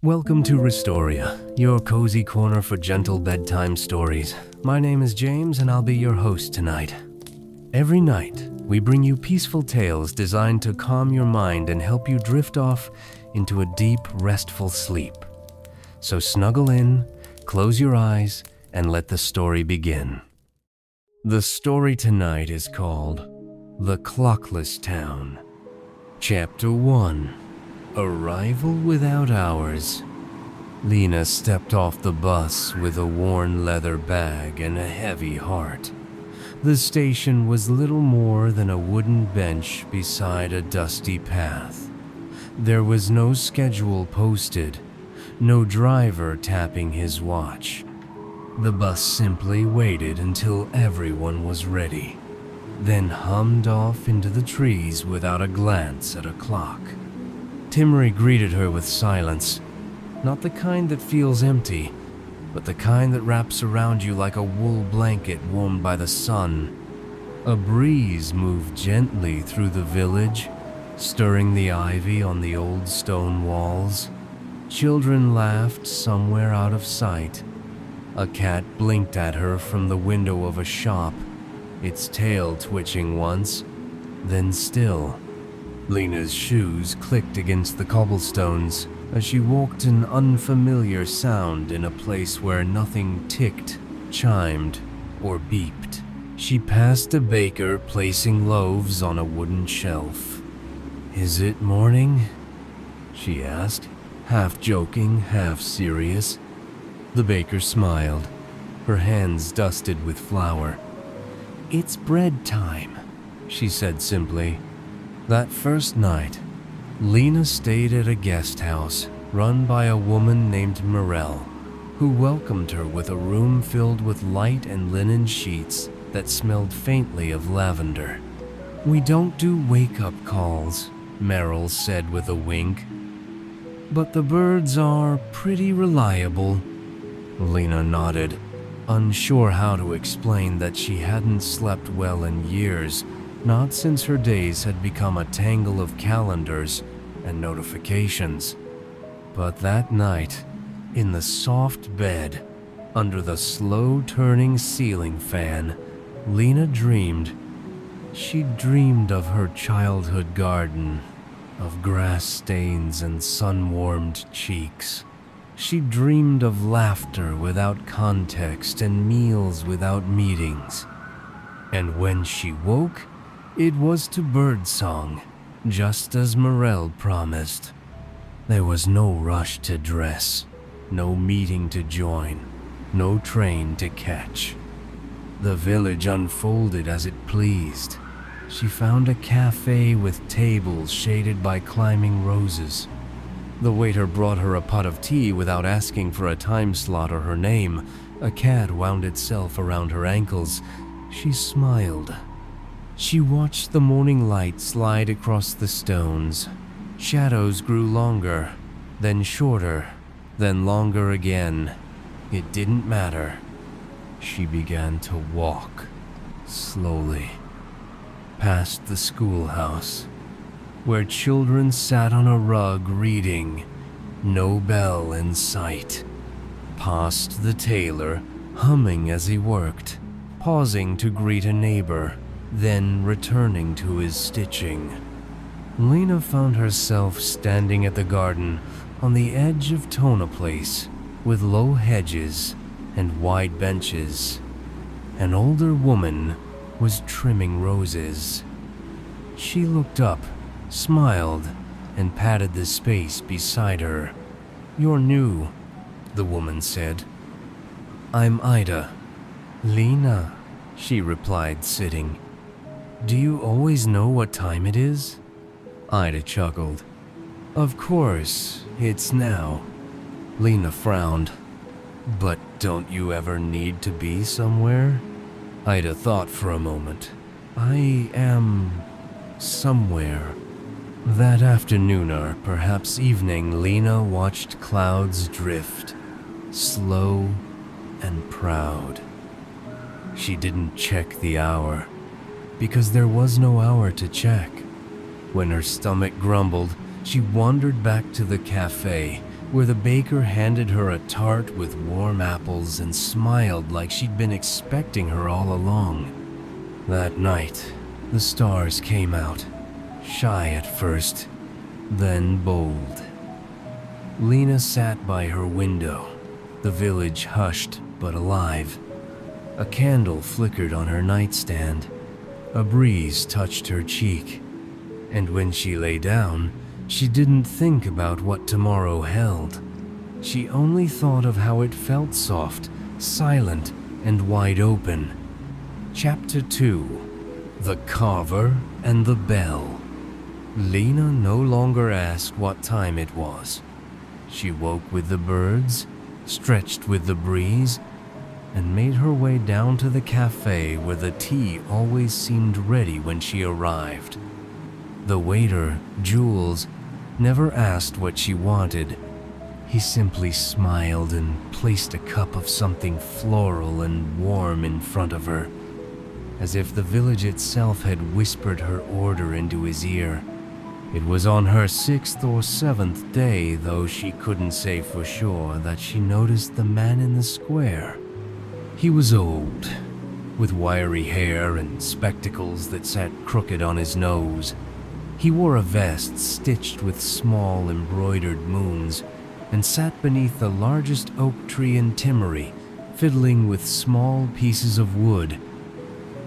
Welcome to Restoria, your cozy corner for gentle bedtime stories. My name is James and I'll be your host tonight. Every night, we bring you peaceful tales designed to calm your mind and help you drift off into a deep, restful sleep. So snuggle in, close your eyes, and let the story begin. The story tonight is called The Clockless Town. Chapter 1. Arrival without hours. Lena stepped off the bus with a worn leather bag and a heavy heart. The station was little more than a wooden bench beside a dusty path. There was no schedule posted, no driver tapping his watch. The bus simply waited until everyone was ready, then hummed off into the trees without a glance at a clock. Timmery greeted her with silence, not the kind that feels empty, but the kind that wraps around you like a wool blanket warmed by the sun. A breeze moved gently through the village, stirring the ivy on the old stone walls. Children laughed somewhere out of sight. A cat blinked at her from the window of a shop, its tail twitching once, then still. Lena's shoes clicked against the cobblestones as she walked an unfamiliar sound in a place where nothing ticked, chimed, or beeped. She passed a baker placing loaves on a wooden shelf. "Is it morning?" she asked, half joking, half serious. The baker smiled, her hands dusted with flour. "It's bread time," she said simply. That first night, Lena stayed at a guest house run by a woman named Morel, who welcomed her with a room filled with light and linen sheets that smelled faintly of lavender. "We don't do wake-up calls," Merrill said with a wink. "But the birds are pretty reliable." Lena nodded, unsure how to explain that she hadn't slept well in years, not since her days had become a tangle of calendars and notifications. But that night, in the soft bed, under the slow-turning ceiling fan, Lena dreamed. She dreamed of her childhood garden, of grass stains and sun-warmed cheeks. She dreamed of laughter without context and meals without meetings. And when she woke, it was to birdsong, just as Morel promised. There was no rush to dress, no meeting to join, no train to catch. The village unfolded as it pleased. She found a cafe with tables shaded by climbing roses. The waiter brought her a pot of tea without asking for a time slot or her name. A cat wound itself around her ankles. She smiled. She watched the morning light slide across the stones. Shadows grew longer, then shorter, then longer again. It didn't matter. She began to walk, slowly, past the schoolhouse, where children sat on a rug reading, no bell in sight. Past the tailor, humming as he worked, pausing to greet a neighbor, then returning to his stitching. Lena found herself standing at the garden on the edge of Tona Place, with low hedges and wide benches. An older woman was trimming roses. She looked up, smiled, and patted the space beside her. "You're new," the woman said. "I'm Ida." "Lena," she replied, sitting. "Do you always know what time it is?" Ida chuckled. "Of course, it's now." Lena frowned. "But don't you ever need to be somewhere?" Ida thought for a moment. "I am somewhere." That afternoon, or perhaps evening, Lena watched clouds drift, slow and proud. She didn't check the hour, because there was no hour to check. When her stomach grumbled, she wandered back to the cafe, where the baker handed her a tart with warm apples and smiled like she'd been expecting her all along. That night, the stars came out, shy at first, then bold. Lena sat by her window, the village hushed but alive. A candle flickered on her nightstand. A breeze touched her cheek. And when she lay down, she didn't think about what tomorrow held. She only thought of how it felt soft, silent, and wide open. Chapter 2: The Carver and the Bell. Lena no longer asked what time it was. She woke with the birds, stretched with the breeze, and made her way down to the cafe where the tea always seemed ready when she arrived. The waiter, Jules, never asked what she wanted. He simply smiled and placed a cup of something floral and warm in front of her, as if the village itself had whispered her order into his ear. It was on her 6th or 7th day, though she couldn't say for sure, that she noticed the man in the square. He was old, with wiry hair and spectacles that sat crooked on his nose. He wore a vest stitched with small embroidered moons and sat beneath the largest oak tree in Timmery, fiddling with small pieces of wood.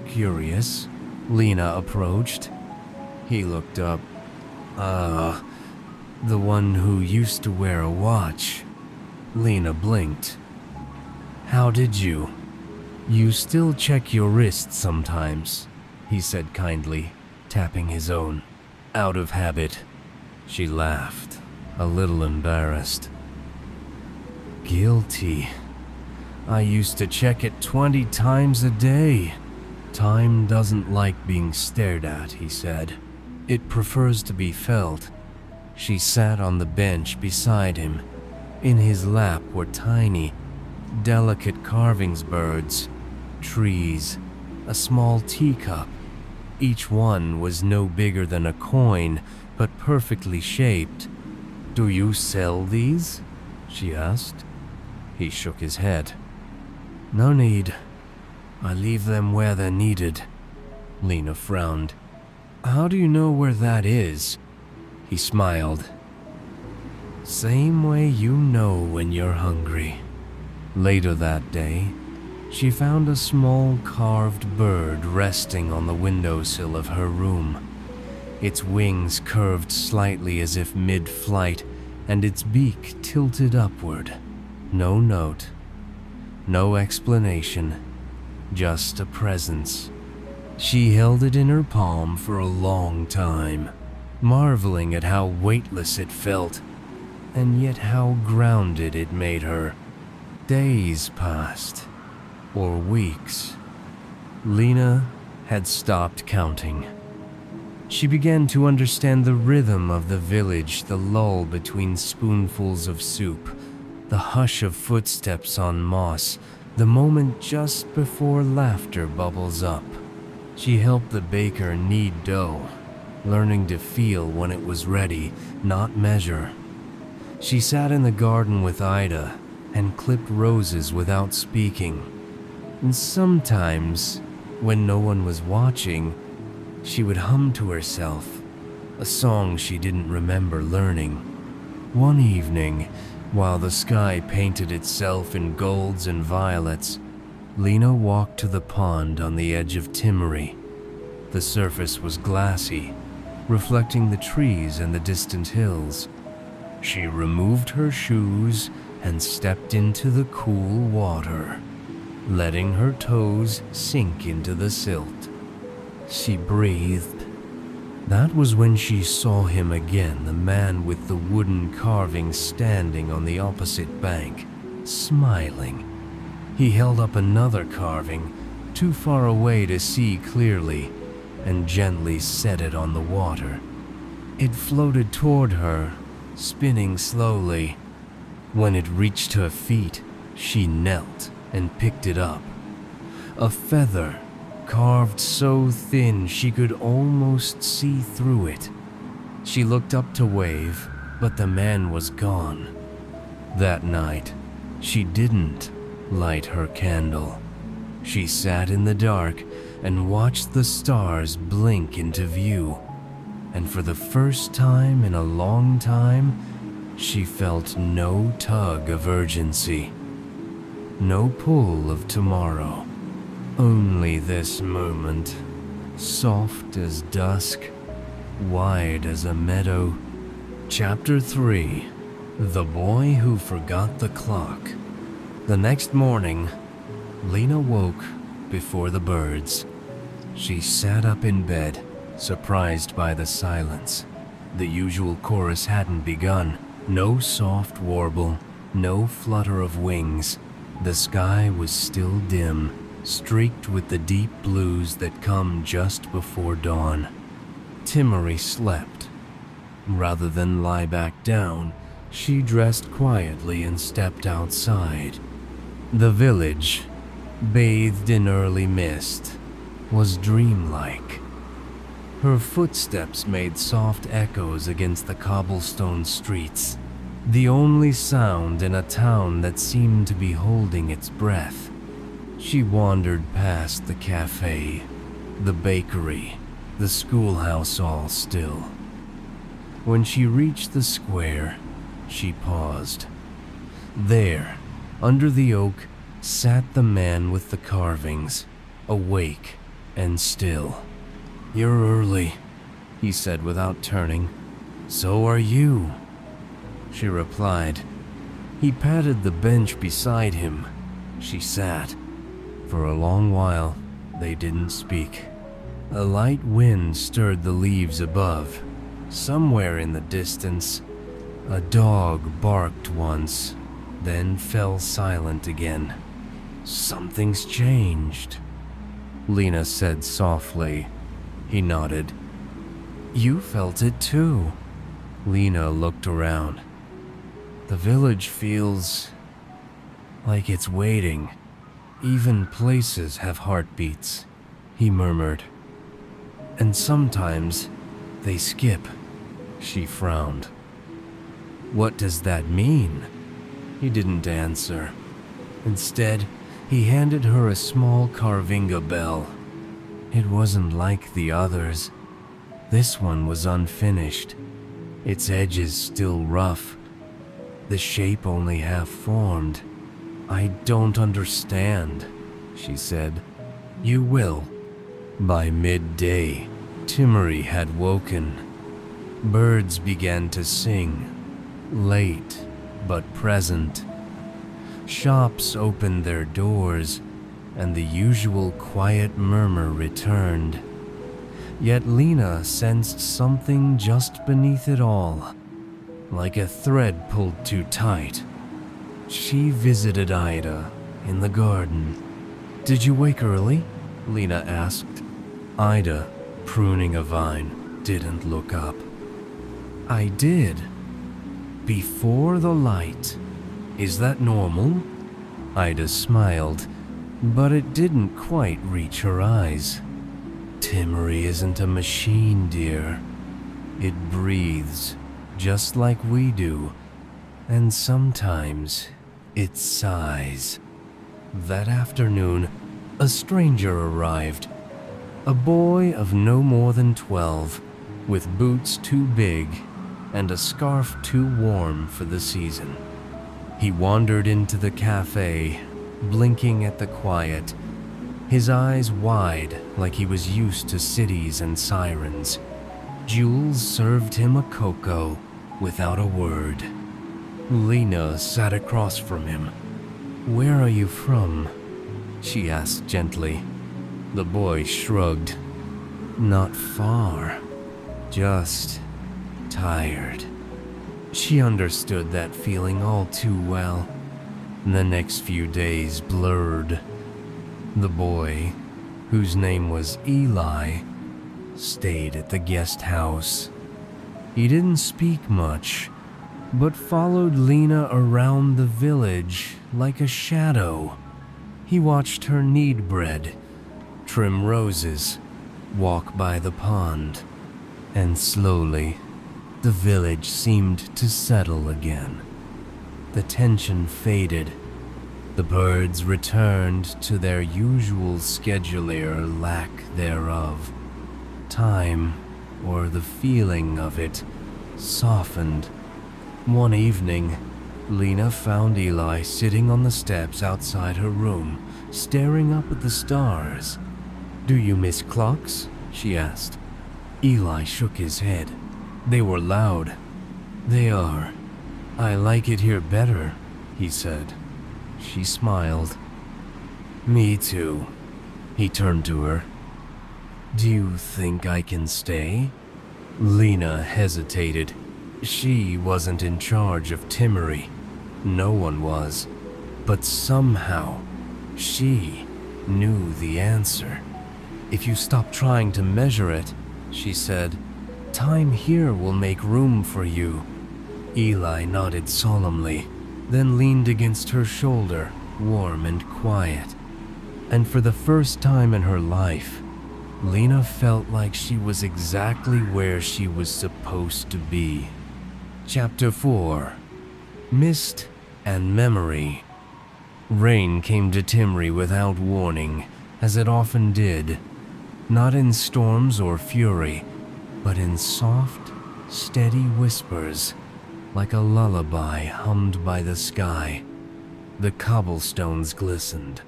Curious, Lena approached. He looked up. The one who used to wear a watch. Lena blinked. How did you? You still check your wrist sometimes, he said kindly, tapping his own. Out of habit. She laughed, a little embarrassed. Guilty. I used to check it 20 times a day. Time doesn't like being stared at, he said. It prefers to be felt. She sat on the bench beside him. In his lap were tiny, delicate carvings birds, trees, a small teacup. Each one was no bigger than a coin, but perfectly shaped. Do you sell these? She asked. He shook his head. No need. I leave them where they're needed. Lena frowned. How do you know where that is? He smiled. Same way you know when you're hungry. Later that day, she found a small carved bird resting on the windowsill of her room. Its wings curved slightly as if mid-flight, and its beak tilted upward. No note, no explanation, just a presence. She held it in her palm for a long time, marveling at how weightless it felt, and yet how grounded it made her. Days passed, or weeks. Lena had stopped counting. She began to understand the rhythm of the village, the lull between spoonfuls of soup, the hush of footsteps on moss, the moment just before laughter bubbles up. She helped the baker knead dough, learning to feel when it was ready, not measure. She sat in the garden with Ida and clipped roses without speaking. And sometimes, when no one was watching, she would hum to herself, a song she didn't remember learning. One evening, while the sky painted itself in golds and violets, Lena walked to the pond on the edge of Timmery. The surface was glassy, reflecting the trees and the distant hills. She removed her shoes and stepped into the cool water, letting her toes sink into the silt. She breathed. That was when she saw him again, the man with the wooden carving standing on the opposite bank, smiling. He held up another carving, too far away to see clearly, and gently set it on the water. It floated toward her, spinning slowly. When it reached her feet, she knelt and picked it up. A feather, carved so thin she could almost see through it. She looked up to wave, but the man was gone. That night, she didn't light her candle. She sat in the dark and watched the stars blink into view. And for the first time in a long time, she felt no tug of urgency, no pull of tomorrow. Only this moment, soft as dusk, wide as a meadow. Chapter 3. The Boy Who Forgot the Clock. The next morning, Lena woke before the birds. She sat up in bed, surprised by the silence. The usual chorus hadn't begun. No soft warble, no flutter of wings. The sky was still dim, streaked with the deep blues that come just before dawn. Timmery slept. Rather than lie back down, she dressed quietly and stepped outside. The village, bathed in early mist, was dreamlike. Her footsteps made soft echoes against the cobblestone streets, the only sound in a town that seemed to be holding its breath. She wandered past the cafe, the bakery, the schoolhouse all still. When she reached the square, she paused. There, under the oak, sat the man with the carvings, awake and still. "You're early," he said without turning. "So are you," she replied. He patted the bench beside him. She sat. For a long while, they didn't speak. A light wind stirred the leaves above. Somewhere in the distance, a dog barked once, then fell silent again. "Something's changed," Lena said softly. He nodded. "You felt it too." Lena looked around. "The village feels like it's waiting. Even places have heartbeats," he murmured. "And sometimes they skip." She frowned. "What does that mean?" He didn't answer. Instead, he handed her a small Carvinga bell. It wasn't like the others. This one was unfinished, its edges still rough, the shape only half formed. "I don't understand," she said. "You will." By midday, Timmery had woken. Birds began to sing, late but present. Shops opened their doors, and the usual quiet murmur returned. Yet Lena sensed something just beneath it all, like a thread pulled too tight. She visited Ida in the garden. "Did you wake early?" Lena asked. Ida, pruning a vine, didn't look up. "I did. Before the light. Is that normal?" Ida smiled, but it didn't quite reach her eyes. "Timmery isn't a machine, dear. It breathes, just like we do, and sometimes it sighs." That afternoon, a stranger arrived. A boy of no more than 12, with boots too big and a scarf too warm for the season. He wandered into the cafe, blinking at the quiet, his eyes wide like he was used to cities and sirens. Jules served him a cocoa without a word. Lena sat across from him. "Where are you from?" she asked gently. The boy shrugged. "Not far, just tired." She understood that feeling all too well. The next few days blurred. The boy, whose name was Eli, stayed at the guest house. He didn't speak much, but followed Lena around the village like a shadow. He watched her knead bread, trim roses, walk by the pond, and slowly, the village seemed to settle again. The tension faded. The birds returned to their usual scheduler lack thereof. Time, or the feeling of it, softened. One evening, Lena found Eli sitting on the steps outside her room, staring up at the stars. "Do you miss clocks?" she asked. Eli shook his head. "They were loud." "They are. I like it here better," he said. She smiled. "Me too." He turned to her. "Do you think I can stay?" Lena hesitated. She wasn't in charge of Timmery. No one was. But somehow, she knew the answer. "If you stop trying to measure it," she said, "time here will make room for you." Eli nodded solemnly, then leaned against her shoulder, warm and quiet. And for the first time in her life, Lena felt like she was exactly where she was supposed to be. Chapter 4. Mist and Memory. Rain came to Timry without warning, as it often did. Not in storms or fury, but in soft, steady whispers, like a lullaby hummed by the sky. The cobblestones glistened.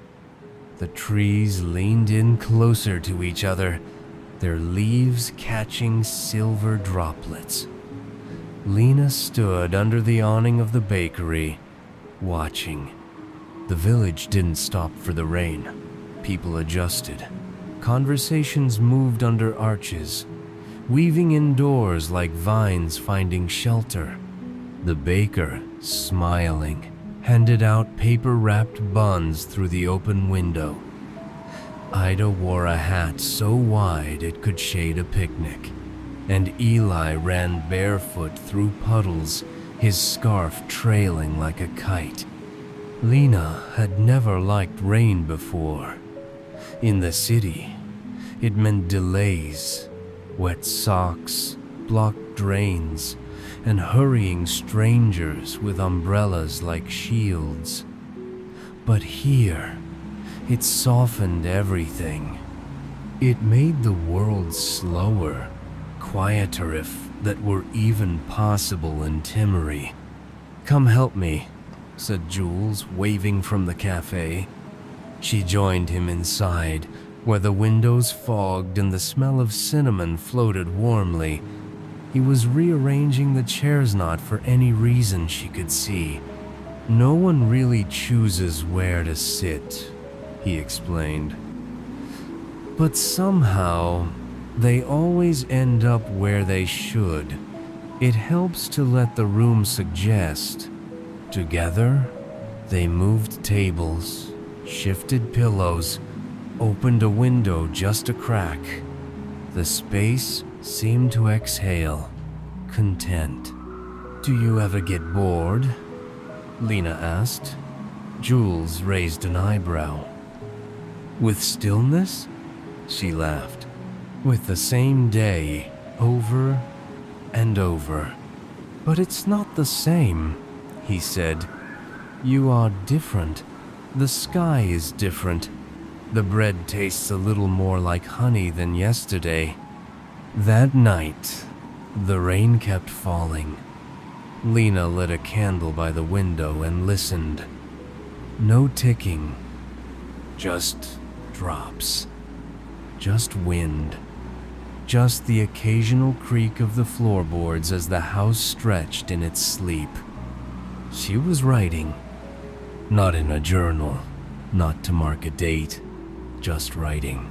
The trees leaned in closer to each other, their leaves catching silver droplets. Lena stood under the awning of the bakery, watching. The village didn't stop for the rain. People adjusted. Conversations moved under arches, weaving indoors like vines finding shelter. The baker, smiling, handed out paper-wrapped buns through the open window. Ida wore a hat so wide it could shade a picnic, and Eli ran barefoot through puddles, his scarf trailing like a kite. Lena had never liked rain before. In the city, it meant delays, wet socks, blocked drains, and hurrying strangers with umbrellas like shields. But here, it softened everything. It made the world slower, quieter if that were even possible in Timmery. "Come help me," said Jules, waving from the cafe. She joined him inside, where the windows fogged and the smell of cinnamon floated warmly. He was rearranging the chairs not for any reason she could see. "No one really chooses where to sit," he explained. "But somehow, they always end up where they should. It helps to let the room suggest." Together, they moved tables, shifted pillows, opened a window just a crack. The space seemed to exhale, content. "Do you ever get bored?" Lena asked. Jules raised an eyebrow. "With stillness?" She laughed. "With the same day, over and over." "But it's not the same," he said. "You are different. The sky is different. The bread tastes a little more like honey than yesterday." That night, the rain kept falling. Lena lit a candle by the window and listened. No ticking, just drops, just wind, just the occasional creak of the floorboards as the house stretched in its sleep. She was writing, not in a journal, not to mark a date, just writing.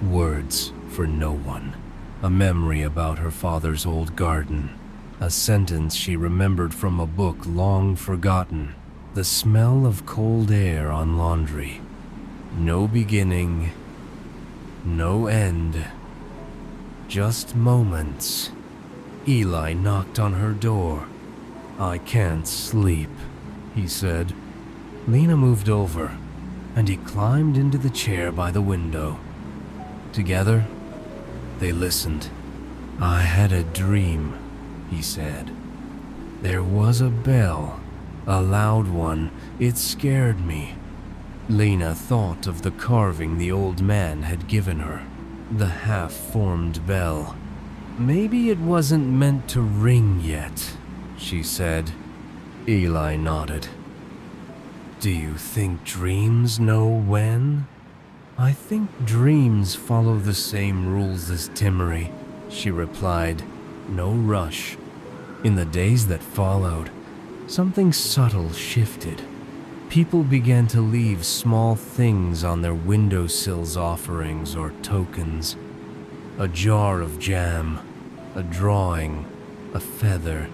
Words for no one. A memory about her father's old garden. A sentence she remembered from a book long forgotten. The smell of cold air on laundry. No beginning, no end. Just moments. Eli knocked on her door. "I can't sleep," he said. Lena moved over, and he climbed into the chair by the window. Together, they listened. "I had a dream," he said. "There was a bell, A loud one. It scared me. Lena thought of the carving the old man had given her, the half-formed bell. Maybe it wasn't meant to ring yet, she said. Eli nodded. Do you think dreams know when? I think dreams follow the same rules as Timmery, she replied. No rush. In the days that followed, something subtle shifted. People began to leave small things on their windowsills, offerings or tokens. A jar of jam, a drawing, a feather,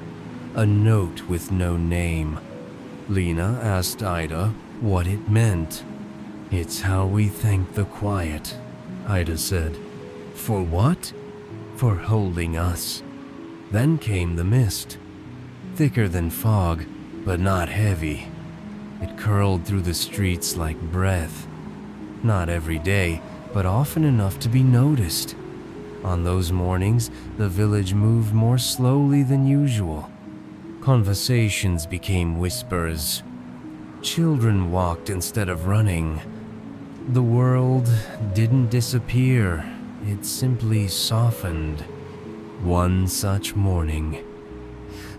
a note with no name. Lena asked Ida what it meant. It's how we thank the quiet, Ida said. For what? For holding us. Then came the mist. Thicker than fog, but not heavy. It curled through the streets like breath. Not every day, but often enough to be noticed. On those mornings, the village moved more slowly than usual. Conversations became whispers. Children walked instead of running. The world didn't disappear, it simply softened. One such morning,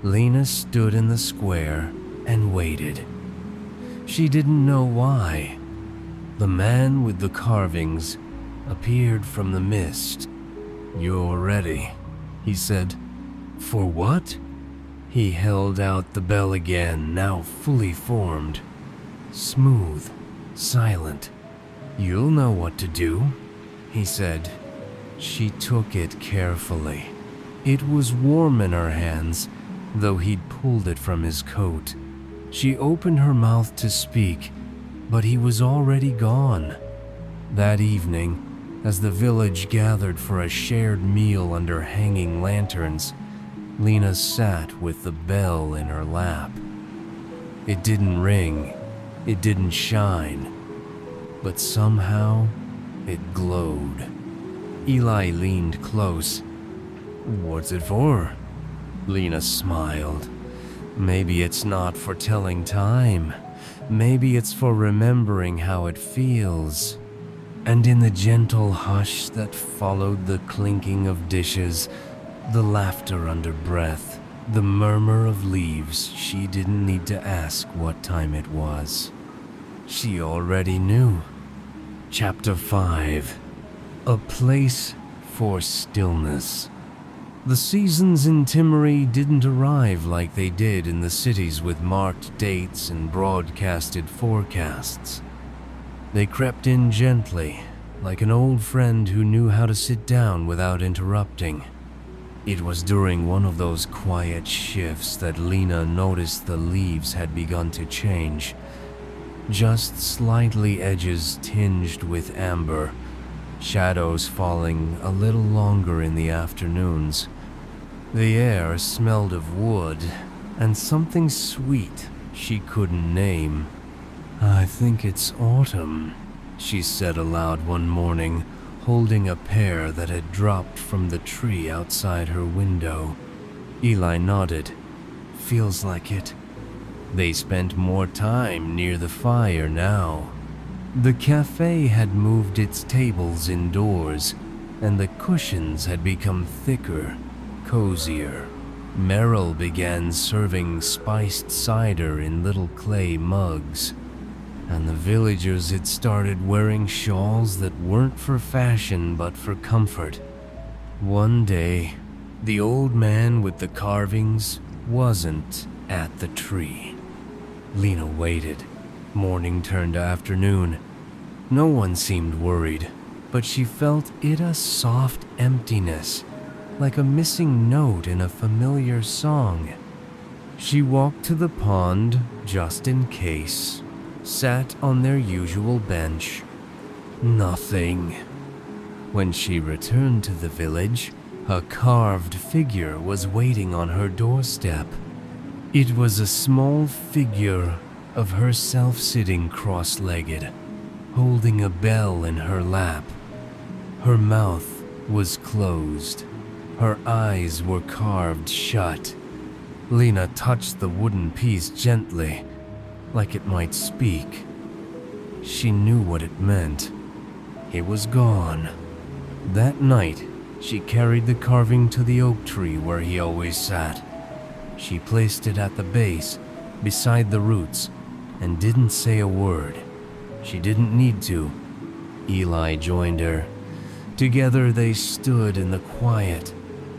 Lena stood in the square and waited. She didn't know why. The man with the carvings appeared from the mist. You're ready, he said. For what? He held out the bell again, now fully formed. Smooth, silent. You'll know what to do, he said. She took it carefully. It was warm in her hands, though he'd pulled it from his coat. She opened her mouth to speak, but he was already gone. That evening, as the village gathered for a shared meal under hanging lanterns, Lena sat with the bell in her lap. It didn't ring, it didn't shine, but somehow it glowed. Eli leaned close. What's it for? Lena smiled. Maybe it's not for telling time. Maybe it's for remembering how it feels. And in the gentle hush that followed the clinking of dishes, the laughter under breath, the murmur of leaves, she didn't need to ask what time it was. She already knew. Chapter 5. A Place for Stillness. The seasons in Timmery didn't arrive like they did in the cities with marked dates and broadcasted forecasts. They crept in gently, like an old friend who knew how to sit down without interrupting. It was during one of those quiet shifts that Lena noticed the leaves had begun to change. Just slightly, edges tinged with amber, shadows falling a little longer in the afternoons. The air smelled of wood and something sweet she couldn't name. I think it's autumn, she said aloud one morning, holding a pear that had dropped from the tree outside her window. Eli nodded. Feels like it. They spent more time near the fire now. The cafe had moved its tables indoors, and the cushions had become thicker, cozier. Merrill began serving spiced cider in little clay mugs, and the villagers had started wearing shawls that weren't for fashion but for comfort. One day, the old man with the carvings wasn't at the tree. Lena waited. Morning turned to afternoon. No one seemed worried, but she felt it a soft emptiness, like a missing note in a familiar song. She walked to the pond just in case, sat on their usual bench. Nothing. When she returned to the village, a carved figure was waiting on her doorstep. It was a small figure of herself sitting cross-legged, holding a bell in her lap. Her mouth was closed. Her eyes were carved shut. Lena touched the wooden piece gently, like it might speak. She knew what it meant. It was gone. That night, she carried the carving to the oak tree where he always sat. She placed it at the base, beside the roots, and didn't say a word. She didn't need to. Eli joined her. Together they stood in the quiet,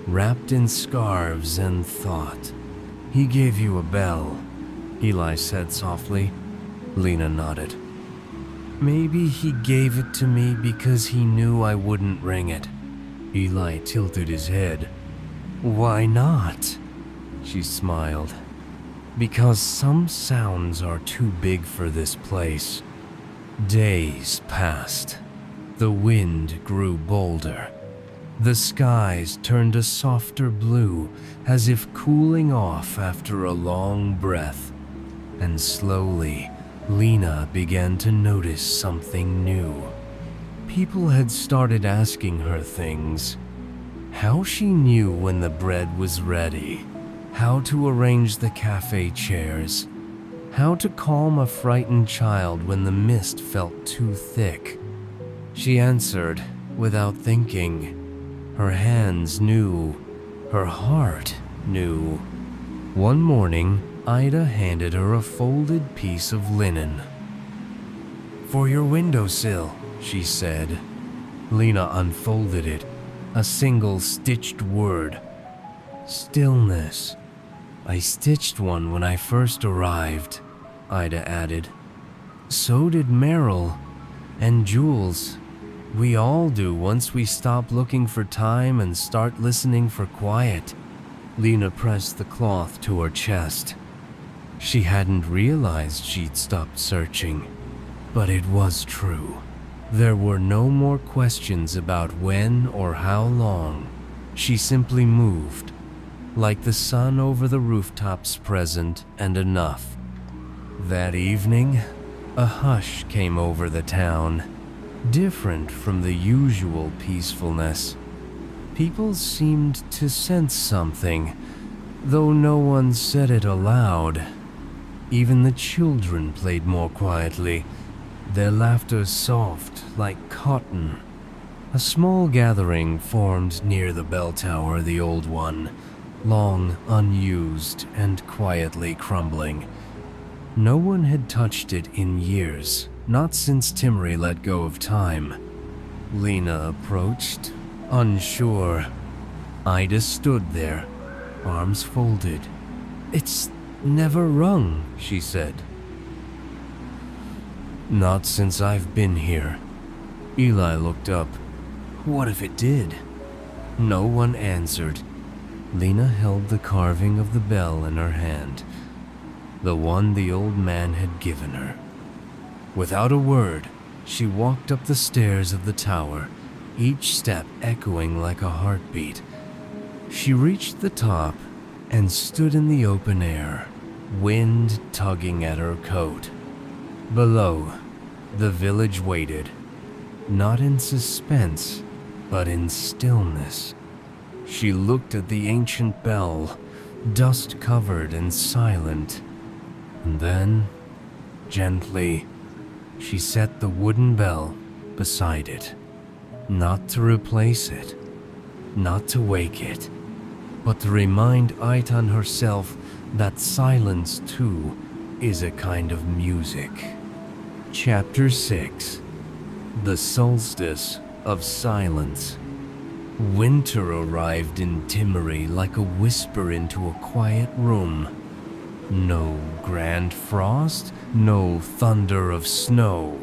wrapped in scarves and thought. "He gave you a bell," Eli said softly. Lena nodded. "Maybe he gave it to me because he knew I wouldn't ring it." Eli tilted his head. "Why not?" She smiled. "Because some sounds are too big for this place." Days passed. The wind grew bolder. The skies turned a softer blue, as if cooling off after a long breath. And slowly, Lena began to notice something new. People had started asking her things. How she knew when the bread was ready, how to arrange the cafe chairs, how to calm a frightened child when the mist felt too thick. She answered without thinking. Her hands knew. Her heart knew. One morning, Ida handed her a folded piece of linen. "For your windowsill," she said. Lena unfolded it, a single stitched word. "Stillness." "I stitched one when I first arrived," Ida added. "So did Meryl and Jules. We all do once we stop looking for time and start listening for quiet." Lena pressed the cloth to her chest. She hadn't realized she'd stopped searching, but it was true. There were no more questions about when or how long. She simply moved, like the sun over the rooftops present and enough. That evening, a hush came over the town. Different from the usual peacefulness. People seemed to sense something, though no one said it aloud. Even the children played more quietly, their laughter soft like cotton. A small gathering formed near the bell tower, the old one, long unused and quietly crumbling. No one had touched it in years. Not since Timmery let go of time. Lena approached, unsure. Ida stood there, arms folded. "It's never rung," she said. "Not since I've been here." Eli looked up. "What if it did?" No one answered. Lena held the carving of the bell in her hand, the one the old man had given her. Without a word, she walked up the stairs of the tower, each step echoing like a heartbeat. She reached the top and stood in the open air, wind tugging at her coat. Below, the village waited, not in suspense, but in stillness. She looked at the ancient bell, dust-covered and silent, and then, gently, she set the wooden bell beside it. Not to replace it, not to wake it, but to remind Aitan herself that silence too is a kind of music. Chapter 6. The Solstice of Silence. Winter arrived in Timmery like a whisper into a quiet room. No grand frost, no thunder of snow,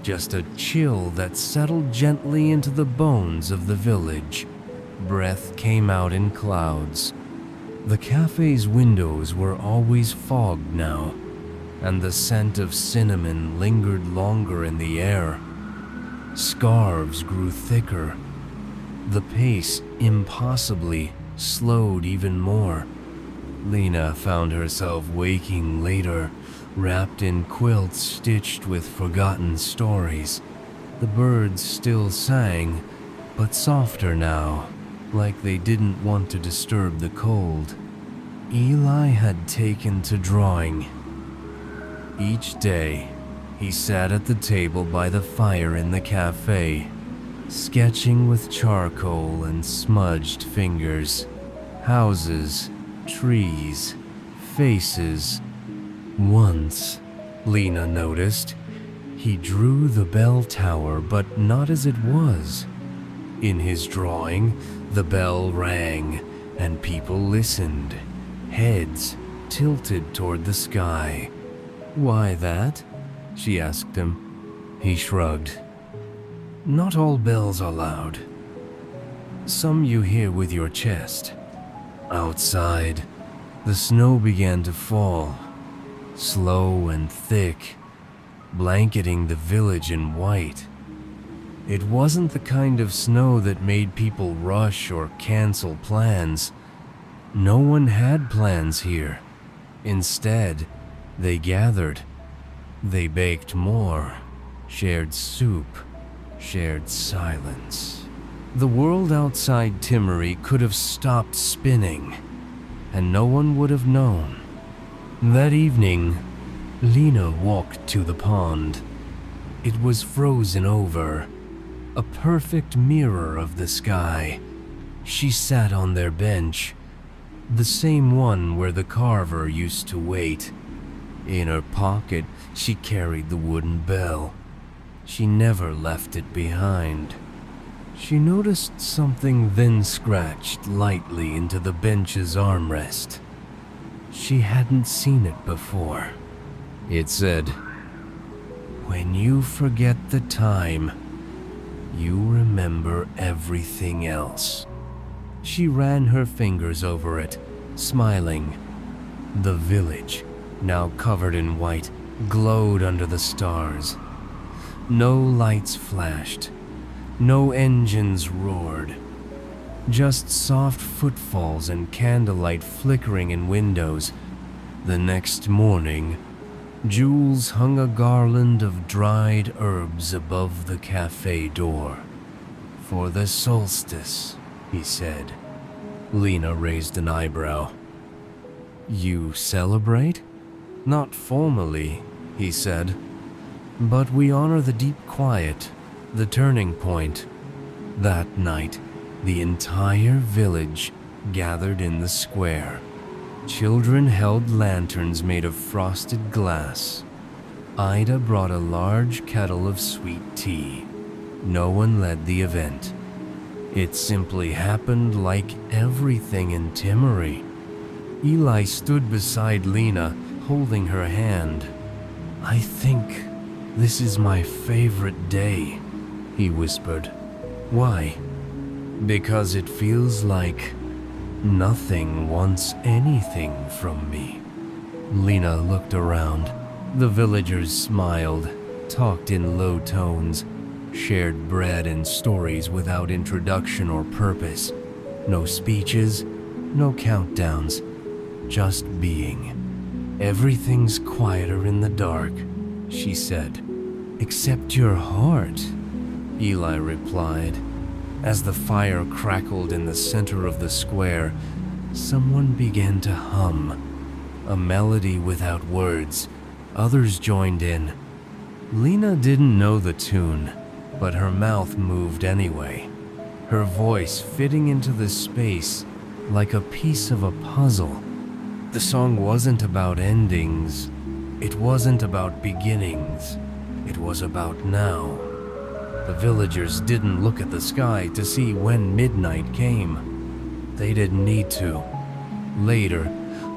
just a chill that settled gently into the bones of the village. Breath came out in clouds. The cafe's windows were always fogged now, and the scent of cinnamon lingered longer in the air. Scarves grew thicker. The pace, impossibly, slowed even more. Lena found herself waking later, wrapped in quilts stitched with forgotten stories. The birds still sang, but softer now, like they didn't want to disturb the cold. Eli had taken to drawing. Each day, he sat at the table by the fire in the cafe, sketching with charcoal and smudged fingers. Houses, trees, faces. Once, Lena noticed, he drew the bell tower, but not as it was. In his drawing, the bell rang, and people listened, heads tilted toward the sky. "Why that?" she asked him. He shrugged. "Not all bells are loud. Some you hear with your chest." Outside, the snow began to fall, slow and thick, blanketing the village in white. It wasn't the kind of snow that made people rush or cancel plans. No one had plans here. Instead, they gathered. They baked more, shared soup, shared silence. The world outside Timmery could have stopped spinning, and no one would have known. That evening, Lena walked to the pond. It was frozen over, a perfect mirror of the sky. She sat on their bench, the same one where the carver used to wait. In her pocket, she carried the wooden bell. She never left it behind. She noticed something then scratched lightly into the bench's armrest. She hadn't seen it before. It said, "When you forget the time, you remember everything else." She ran her fingers over it, smiling. The village, now covered in white, glowed under the stars. No lights flashed. No engines roared. Just soft footfalls and candlelight flickering in windows. The next morning, Jules hung a garland of dried herbs above the cafe door. "For the solstice," he said. Lena raised an eyebrow. "You celebrate?" "Not formally," he said. "But we honor the deep quiet, the turning point." That night, the entire village gathered in the square. Children held lanterns made of frosted glass. Ida brought a large kettle of sweet tea. No one led the event. It simply happened like everything in Timmery. Eli stood beside Lena, holding her hand. "I think this is my favorite day," he whispered. "Why?" "Because it feels like nothing wants anything from me." Lena looked around. The villagers smiled, talked in low tones, shared bread and stories without introduction or purpose. No speeches, no countdowns, just being. "Everything's quieter in the dark," she said. "Except your heart," Eli replied. As the fire crackled in the center of the square, someone began to hum, a melody without words. Others joined in. Lena didn't know the tune, but her mouth moved anyway, her voice fitting into the space like a piece of a puzzle. The song wasn't about endings. It wasn't about beginnings. It was about now. The villagers didn't look at the sky to see when midnight came. They didn't need to. Later,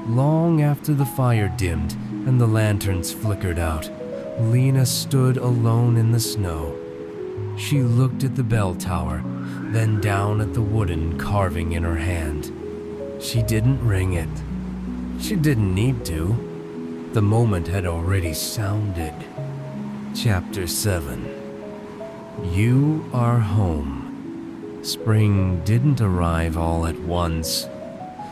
long after the fire dimmed and the lanterns flickered out, Lena stood alone in the snow. She looked at the bell tower, then down at the wooden carving in her hand. She didn't ring it. She didn't need to. The moment had already sounded. Chapter 7. You are home. Spring didn't arrive all at once.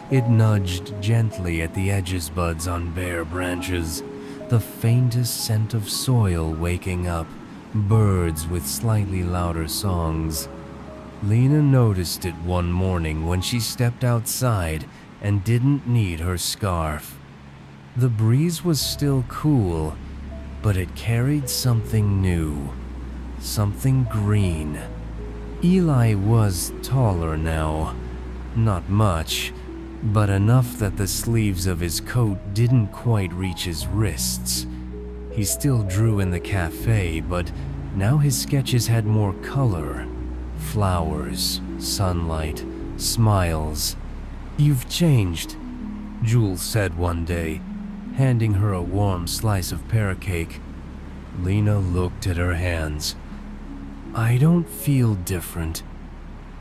It nudged gently at the edges buds on bare branches, the faintest scent of soil waking up, birds with slightly louder songs. Lena noticed it one morning when she stepped outside and didn't need her scarf. The breeze was still cool, but it carried something new, something green. Eli was taller now, not much, but enough that the sleeves of his coat didn't quite reach his wrists. He still drew in the cafe, but now his sketches had more color. Flowers, sunlight, smiles. "You've changed," Jules said one day, handing her a warm slice of pear cake. Lena looked at her hands. "I don't feel different,"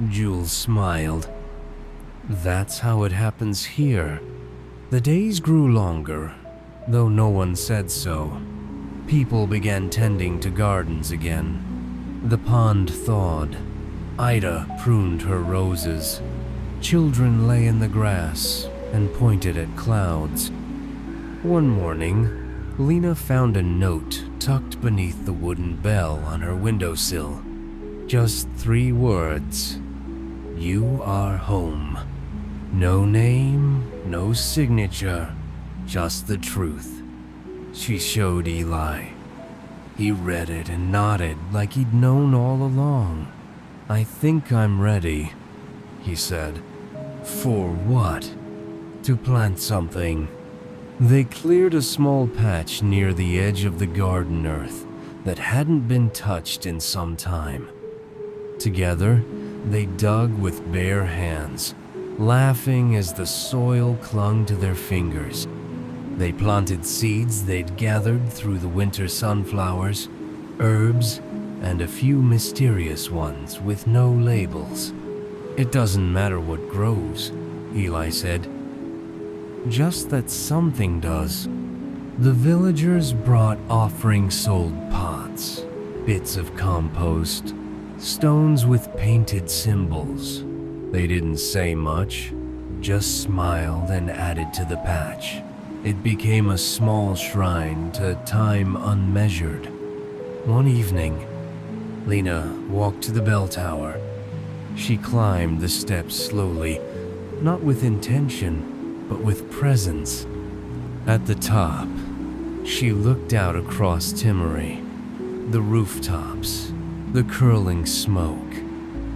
Jules smiled. "That's how it happens here." The days grew longer, though no one said so. People began tending to gardens again. The pond thawed. Ida pruned her roses. Children lay in the grass and pointed at clouds. One morning, Lena found a note tucked beneath the wooden bell on her windowsill. Just 3 words. "You are home." No name, no signature, just the truth. She showed Eli. He read it and nodded like he'd known all along. "I think I'm ready," he said. "For what?" "To plant something." They cleared a small patch near the edge of the garden earth that hadn't been touched in some time. Together, they dug with bare hands, laughing as the soil clung to their fingers. They planted seeds they'd gathered through the winter sunflowers, herbs, and a few mysterious ones with no labels. "It doesn't matter what grows," Eli said. "Just that something does." The villagers brought offering-sold pots, bits of compost, stones with painted symbols. They didn't say much, just smiled and added to the patch. It became a small shrine to time unmeasured. One evening, Lena walked to the bell tower. She climbed the steps slowly, not with intention, but with presence. At the top, she looked out across Timmery, the rooftops, the curling smoke,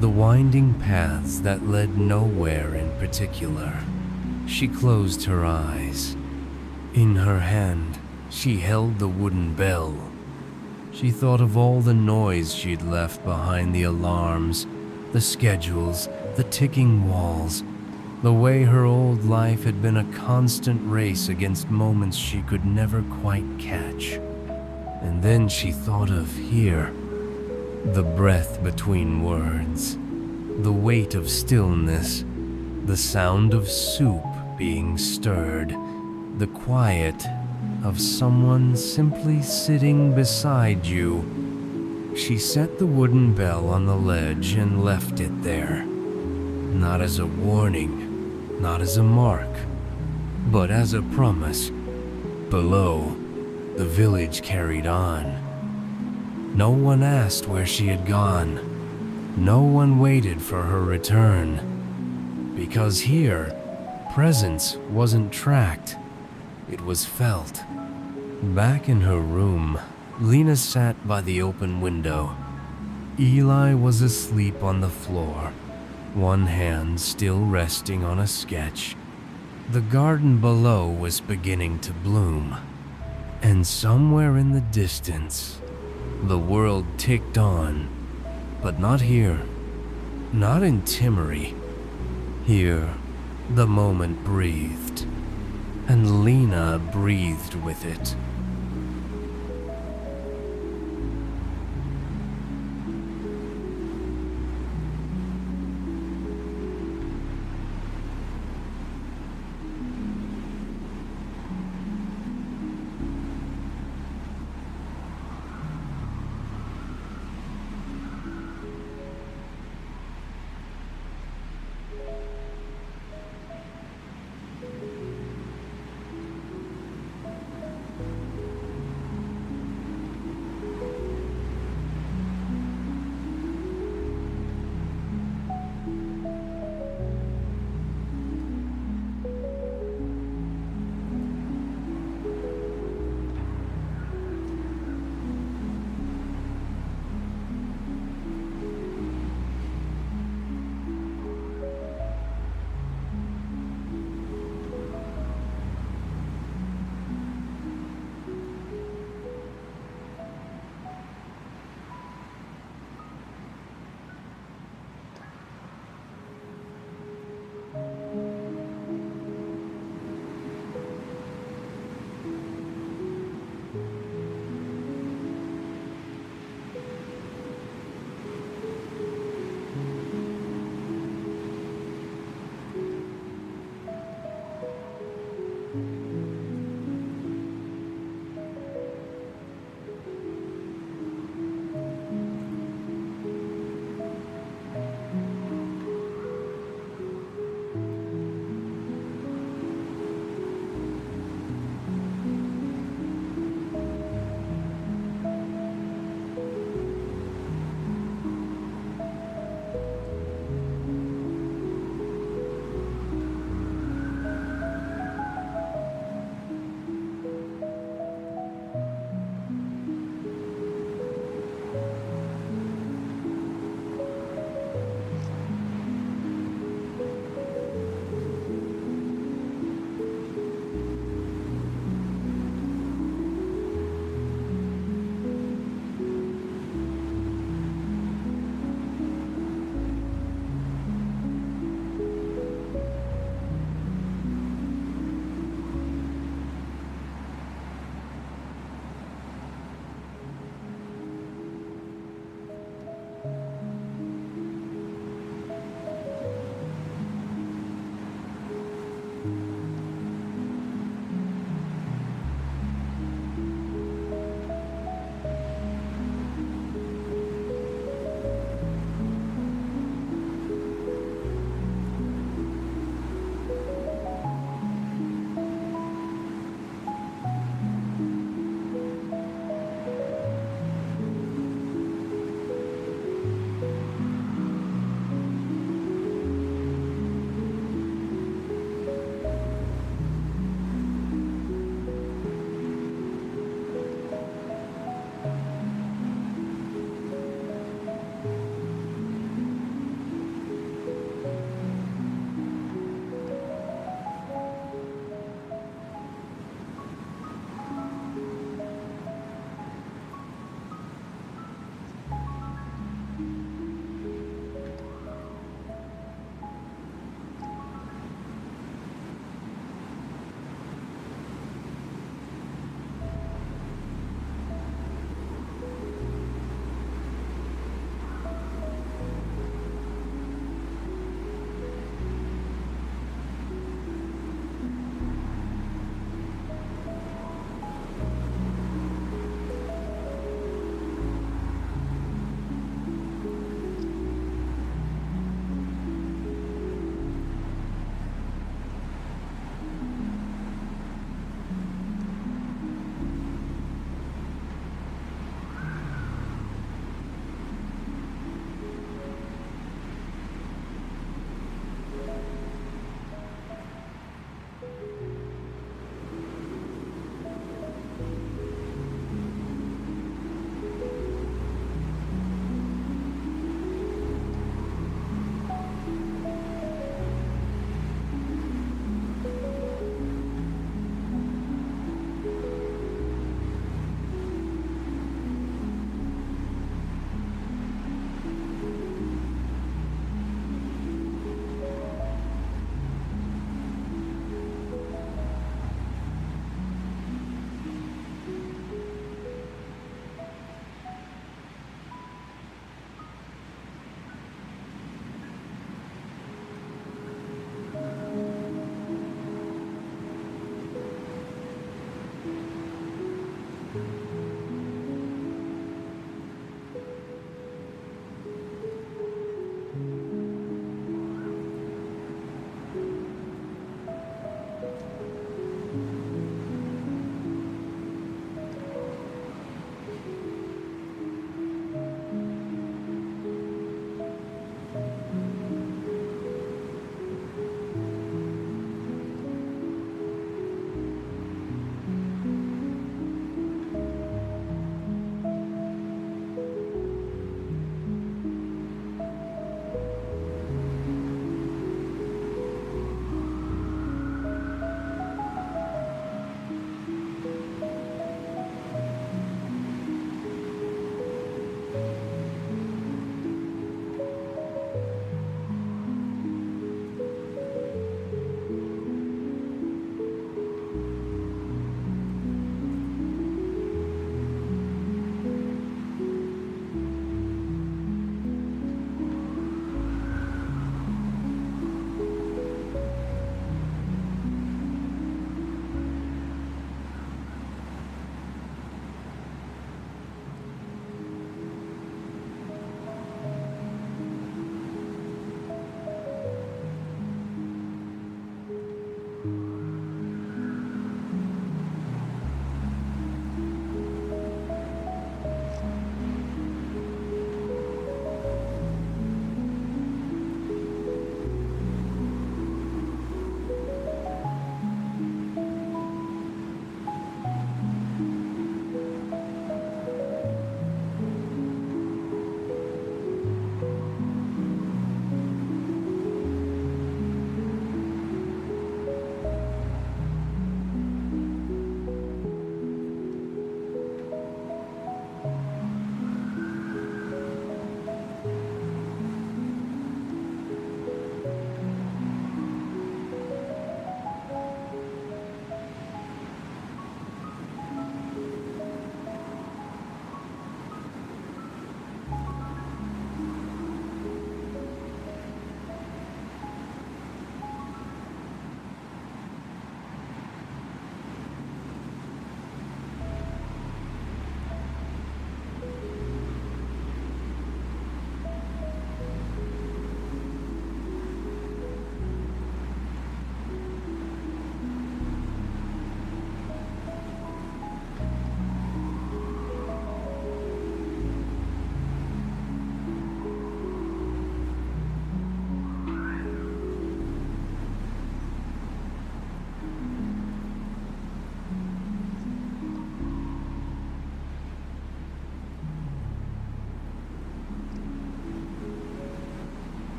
the winding paths that led nowhere in particular. She closed her eyes. In her hand, she held the wooden bell. She thought of all the noise she'd left behind, the alarms, the schedules, the ticking walls, the way her old life had been a constant race against moments she could never quite catch. And then she thought of here, the breath between words, the weight of stillness, the sound of soup being stirred, the quiet of someone simply sitting beside you. She set the wooden bell on the ledge and left it there, not as a warning, not as a mark, but as a promise. Below, the village carried on. No one asked where she had gone. No one waited for her return. Because here, presence wasn't tracked, it was felt. Back in her room, Lena sat by the open window. Eli was asleep on the floor, one hand still resting on a sketch. The garden below was beginning to bloom, and somewhere in the distance, the world ticked on, but not here, not in Timmery. Here, the moment breathed, and Lena breathed with it.